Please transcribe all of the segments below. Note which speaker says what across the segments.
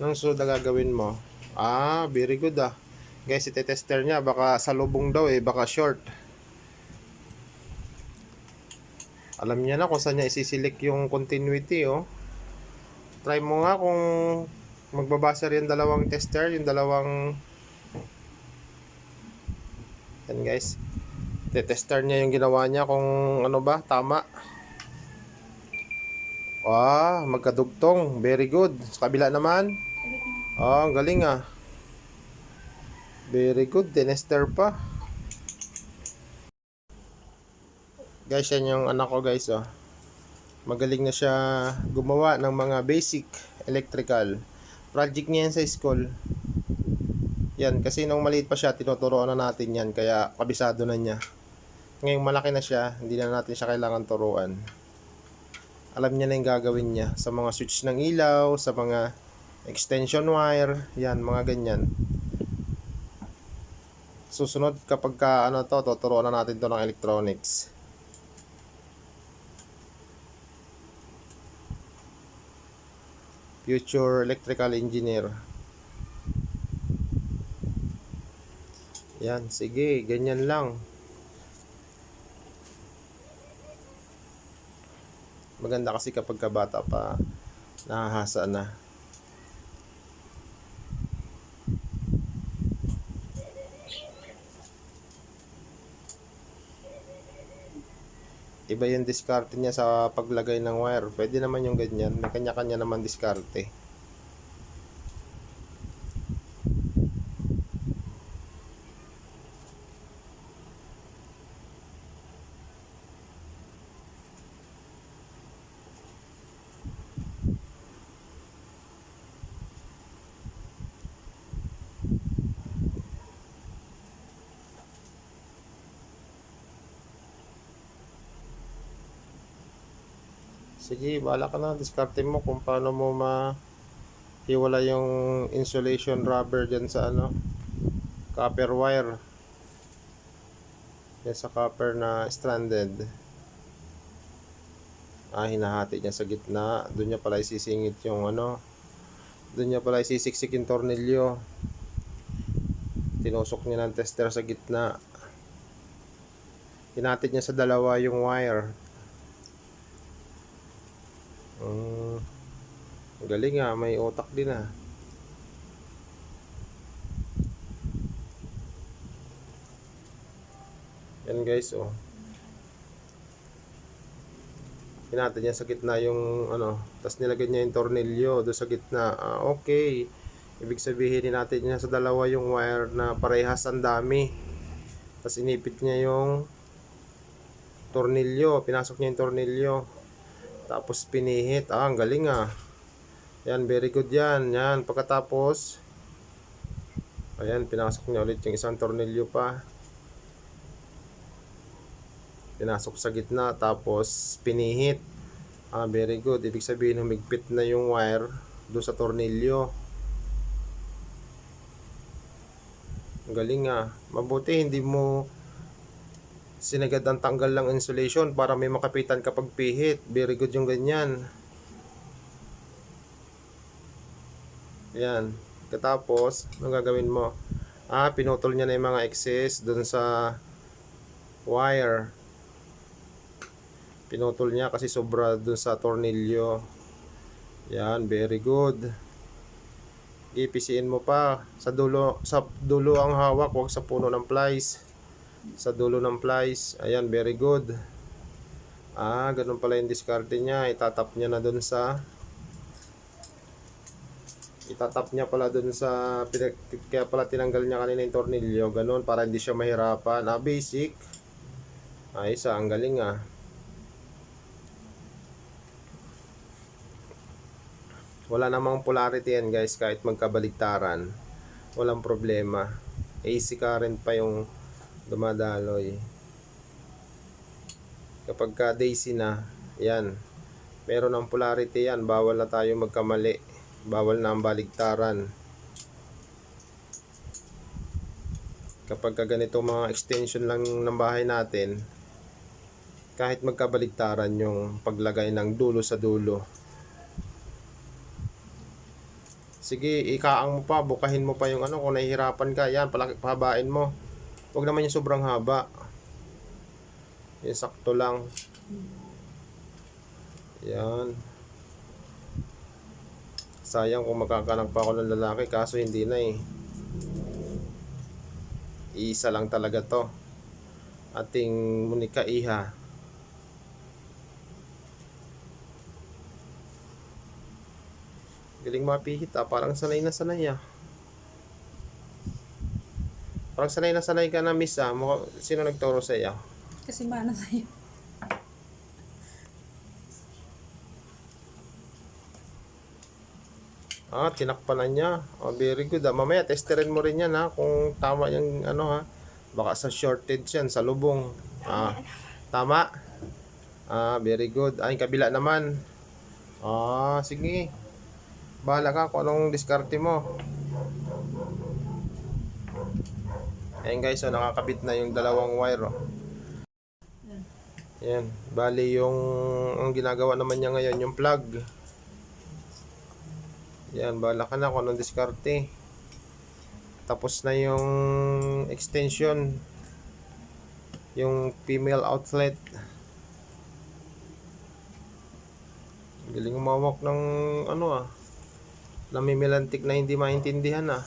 Speaker 1: Anong sunod na gagawin mo? Very good ah. Guys, ite-tester niya. Baka salubong daw eh. Baka short. Alam niya na kung saan niya isisilik yung continuity oh. Try mo nga kung magbabasa rin dalawang tester. Yung dalawang... Yan guys. Ite-tester niya yung ginawa niya kung ano ba, tama. Magkadugtong. Very good. Sa kabila naman. Ang galing ah. Very good. Tinester pa. Guys, yan yung anak ko guys oh. Magaling na siya gumawa ng mga basic electrical. Project niya yan sa school. Yan, kasi nung maliit pa siya, tinuturoan na natin yan. Kaya kabisado na niya. Ngayong malaki na siya, hindi na natin siya kailangan turuan. Alam niya na yung gagawin niya. Sa mga switch ng ilaw, sa mga extension wire. Yan, mga ganyan. Susunod kapag tuturuan na natin to ng electronics. Future electrical engineer. Yan, sige, ganyan lang. Maganda kasi kapag kabata pa, nahahasa na. Iba yung diskarte niya sa paglagay ng wire. Pwede naman yung ganyan. May kanya-kanya naman diskarte. Sige, bahala ka na. Diskarte mo kung paano mo hiwala yung insulation rubber dyan sa copper wire. Yan sa copper na stranded. Hinahati niya sa gitna. Doon niya pala isisingit yung doon niya pala isisiksik yung tornilyo. Tinusok niya ng tester sa gitna. Hinatid niya sa dalawa yung wire. Galing ah, may utak din ah. Yan guys oh. Hinatid niya sa gitna yung tapos nilagay niya yung tornilyo doon sa gitna. Okay. Ibig sabihin natin niya sa dalawa yung wire na parehas ang dami. Tapos inipit niya yung tornilyo, pinasok niya yung tornilyo. Tapos pinihit. Ang galing ah. Yan, very good yan. Yan, pagkatapos ayan, pinasok niya ulit yung isang tornilyo pa. Pinasok sa gitna, tapos pinihit. Very good. Ibig sabihin humigpit na yung wire doon sa tornilyo. Ang galing ah. Mabuti hindi mo sinagad ang tanggal ng insulation para may makapitan kapag pihit. Very good yung ganyan. Yan. Katapos, anong gagawin mo? Pinutol niya na yung mga excess dun sa wire. Pinutol niya kasi sobra dun sa tornilyo. Yan, very good. Ipisiin mo pa. Sa dulo ang hawak, huwag sa puno ng plies. Sa dulo ng plies. Ayan, very good. Ganun pala yung discarte niya. Itatap niya pala dun sa kaya pala tinanggal niya kanina yung tornilyo. Ganun, para hindi siya mahirapan. Basic. Isa, ang galing ah. Wala namang polarity yan guys, kahit magkabaligtaran. Walang problema. AC current pa yung dumadaloy. Kapag ka DC na, yan. Meron ng polarity yan. Bawal na tayo magkamali. Bawal na ang baligtaran. Kapag ka ganito mga extension lang ng bahay natin, kahit magkabaligtaran yung paglagay ng dulo sa dulo. Sige, ikaang mo pa, bukahin mo pa yung ano, kung nahihirapan ka, yan, pahabain mo. Huwag naman yung sobrang haba. Yung sakto lang. Yan. Sayang kung magkakanak pa ako ng lalaki, kaso hindi na eh. Isa lang talaga to. Ating Monica Iha. Galing mapihit ah, parang sanay na sanay ah. Parang sanay na sanay ka na, miss ah. Sino nagturo sa iyo?
Speaker 2: Kasi mana sa'yo.
Speaker 1: Ah, tinakpan na niya. Oh, very good ah. Mamaya testerin mo rin yan ha, kung tama yung ano ha. Baka sa shortage yan, sa lubong. Ah, tama? Ah, very good. Ay, kabila naman. Ah, sige. Bahala ka kung anong diskarte mo. Ayan guys, so nakakabit na yung dalawang wire oh. Ayan, bali yung ang ginagawa naman niya ngayon yung plug. Yan, bahala ka na kung anong diskarte. Tapos na yung extension, yung female outlet. Galing umawak ng ano ah, namimilantik na hindi maintindihan ah.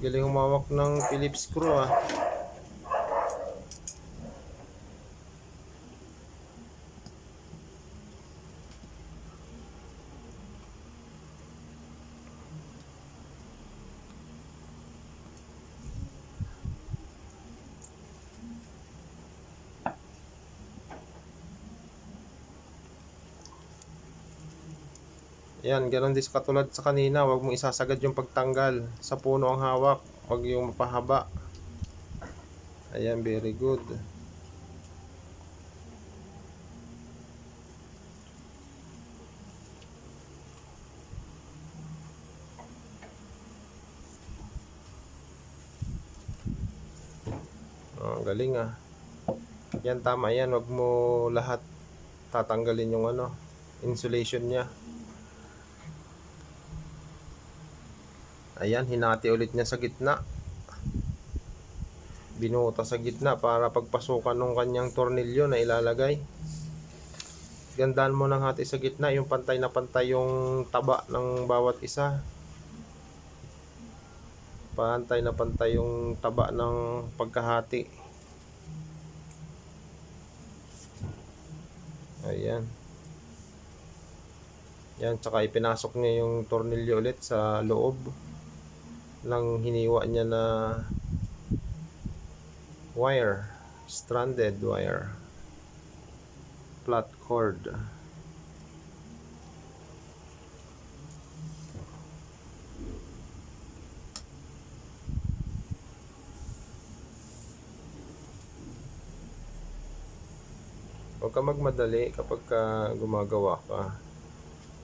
Speaker 1: Galing umawak ng Phillips screw ah. Yan, ganun din katulad sa kanina, wag mong isasagad yung pagtanggal. Sa puno ang hawak, wag yung mapahaba. Ayan, very good. Oh, galing ah. Yan, tama yan, wag mo lahat tatanggalin yung ano, insulation niya. Ayan, hinati ulit niya sa gitna. Binuta sa gitna para pagpasukan ng kanyang tornilyo na ilalagay. Gandaan mo ng hati sa gitna, yung pantay na pantay yung taba ng bawat isa. Pantay na pantay yung taba ng pagkahati. Ayan. Yan, tsaka ipinasok niya yung tornilyo ulit sa loob ng hiniwa niya na wire, stranded wire, flat cord. Huwag ka magmadali kapag gumagawa ka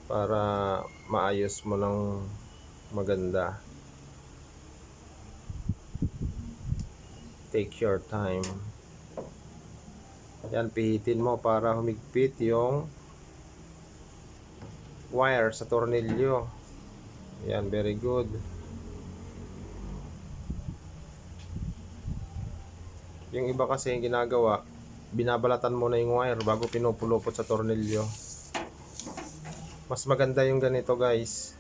Speaker 1: para maayos mo ng maganda. Take your time. Yan, pihitin mo para humigpit yung wire sa tornilyo. Yan, very good. Yung iba kasi yung ginagawa, binabalatan mo na yung wire bago pinupulupot sa tornilyo. Mas maganda yung ganito guys,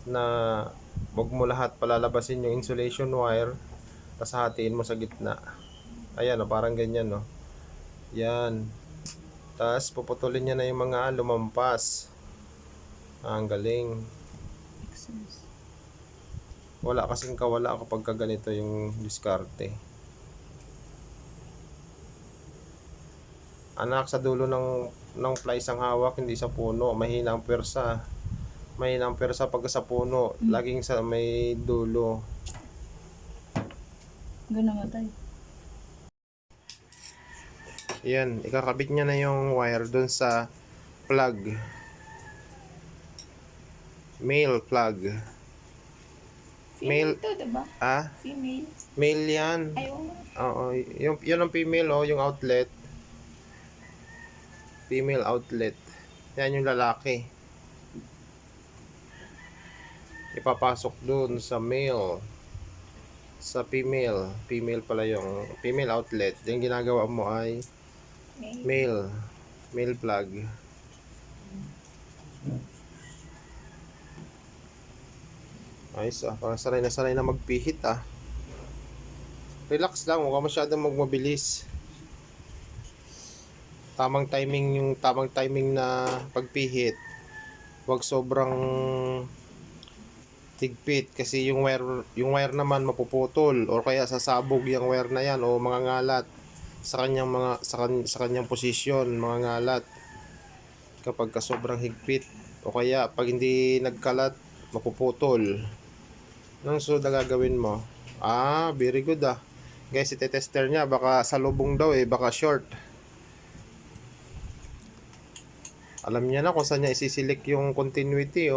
Speaker 1: na wag mo lahat palalabasin yung insulation wire, tapos hatiin mo sa gitna. Ayan o, parang ganyan o. Yan. Tapos puputulin niya na yung mga lumampas. Ang galing. Wala kasing kawala kapag ganito yung diskarte. Anak, sa dulo ng plies ang hawak, hindi sa puno. Mahina ang pwersa. Mahina ang pwersa pag sa puno. Laging sa may dulo.
Speaker 2: Gano'n matay.
Speaker 1: Yan, ikakabit niya na yung wire dun sa plug. Male plug. Male.
Speaker 2: Female to, diba?
Speaker 1: Ah?
Speaker 2: Female.
Speaker 1: Male yan.
Speaker 2: Ayaw.
Speaker 1: Oo, yun ang female oh, yung outlet. Female outlet. Yan yung lalaki. Ipapasok dun sa male. Sa female. Female pala yung female outlet. Yung ginagawa mo ay male. Male plug. Ayos parang sanay na magpihit Relax lang, huwag ka masyadong magmabilis. Tamang timing na pagpihit. Huwag sobrang tigpit kasi yung wire naman mapuputol or kaya sasabog yung wire na yan o mga ngalat sa kanyang posisyon, mga ngalat kapag sobrang higpit o kaya pag hindi nagkalat mapuputol. Anong susunod na gagawin mo? Very good guys, itetester niya, baka salubong daw baka short. Alam niya na kung saan niya isisilik yung continuity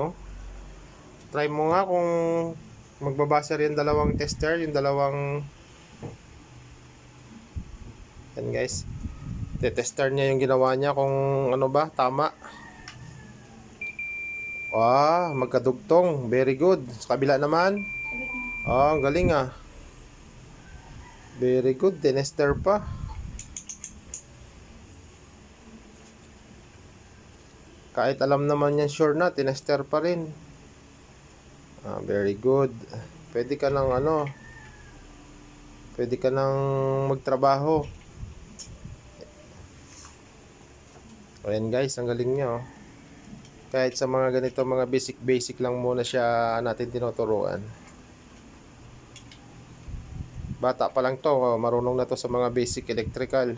Speaker 1: Try mo nga kung magbabasa rin dalawang tester, yung dalawang yan guys. Tester niya yung ginawa niya kung ano ba, tama. Magkadugtong. Very good. Sa kabila naman. Ang galing Very good. Tinester pa. Kahit alam naman yan sure na, tinester pa rin. Very good. Pwede ka nang magtrabaho. Ayan guys, ang galing niya Kahit sa mga ganito, mga basic lang muna siya natin tinuturuan. Bata pa lang to, marunong na to sa mga basic electrical.